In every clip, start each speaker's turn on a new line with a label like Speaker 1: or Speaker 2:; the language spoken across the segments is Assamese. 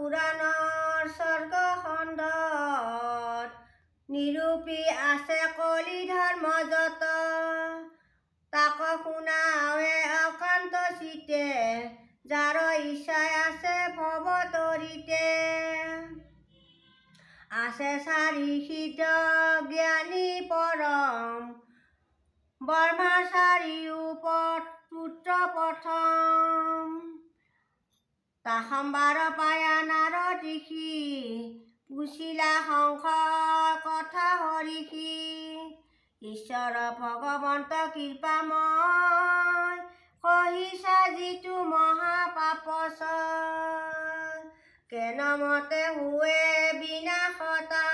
Speaker 1: পুৰাণৰ স্বৰ্গখণ্ডত নিৰূপী আছে কলি ধৰ্ম যত তাক শুনাৱে অকান্ত চিতে যাৰ ইচ্ছাই আছে ভৱ তৰিতে আছে চাৰি সিদ্ধ জ্ঞানী পৰম ব্ৰহ্মাৰ চাৰি পুত্ৰ প্ৰথম তাসম্বাৰ পায়া নাৰদ ঋষি পুছিলা সংশয় কথা হৰিষি ঈশ্বৰ ভগৱন্ত কৃপাময় কহিছা যিটো মহাপাপচ কেনমতে হুৱে বিনাশতাৰ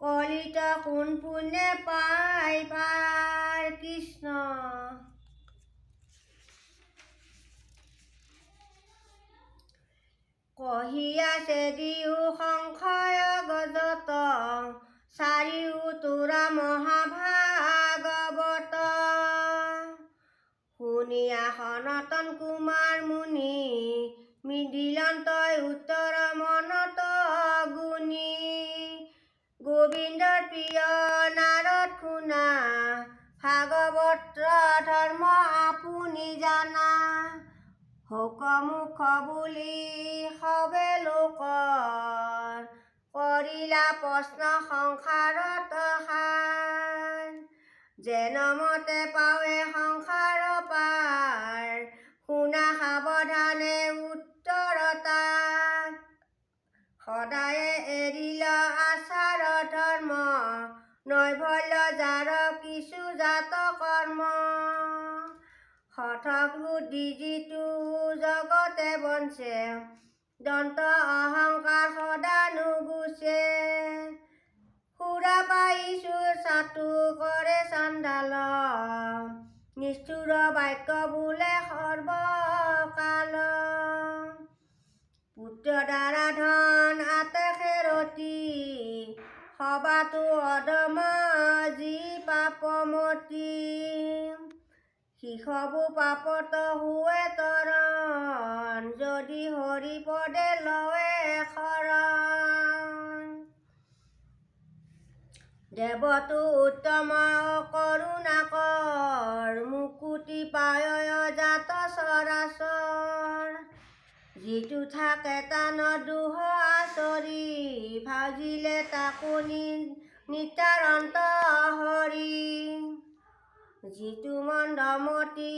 Speaker 1: কলিত কোন পুণ্যে পাই পাৰ কৃষ্ণ কহি আছে দিও সংশয় গজত চাৰিও তোৰা মহাভাগৱত শুনিয়া সনাতন কুমাৰ মুনি মিদিলন তই উত্তৰ মনত গুণী গোবিন্দৰ প্ৰিয় নাৰদ শুনা ভাগৱত ধৰ্ম আপুনি জানা শোকমুখ বুলি সবে লোকৰ কৰিলা প্ৰশ্ন সংসাৰত সাৰ যেনমতে পাৱে সংসাৰ পাৰ শুনা সাৱধানে উত্তৰ তাক সদায়ে এৰিল আচাৰ ধৰ্ম নৈভল্য যাৰ কিছু জাত কৰ্ম হঠক বুদ্ধি যিটো জগতে বঞ্চে দন্ত অহংকাৰ সদা নুগুচে সুৰা পাইছো চাটু কৰে চাণ্ডাল নিষ্ঠুৰ বাক্য বোলে সৰ্বকাল পুত্ৰ দ্বাৰা ধন আতসেৰতি সবাতো অধম যি পাপমতি শিশবু পাপত হুৱে তৰণ যদি হৰিপদে লৱে শৰণ দেৱতো উত্তম কৰোণাকৰ মুকুতি পায় জাত চৰাচৰ যিটো থাকে তান দুহ আচৰি ভাজিলে তাকো নিতাৰন্ত হৰি যিটো মন্দমতি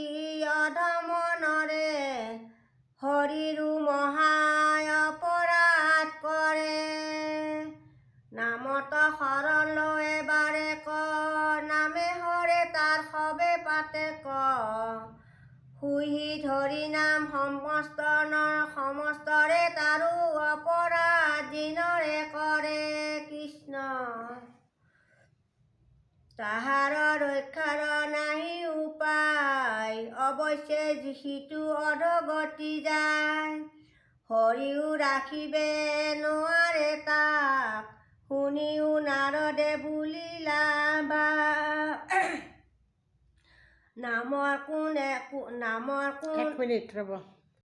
Speaker 1: অধম নৰে হৰিৰো মহায় অপৰাধ কৰে নামত শৰণ লৈ বাৰে ক নামে হৰে তাৰ সবে পাতে ক শুহি ধৰি নাম সমস্তৰে তাৰো অপৰাধ দিনৰে কৰে কৃষ্ণ তাহাৰ ৰক্ষাৰ নাহি উপায় অৱশ্যে সিটো অধগতি যায় হৰিও ৰাখিবে নোৱাৰে তাক শুনিও নাৰদে বুলিলা বা নামৰ কোন
Speaker 2: এক মিনিট ৰ'ব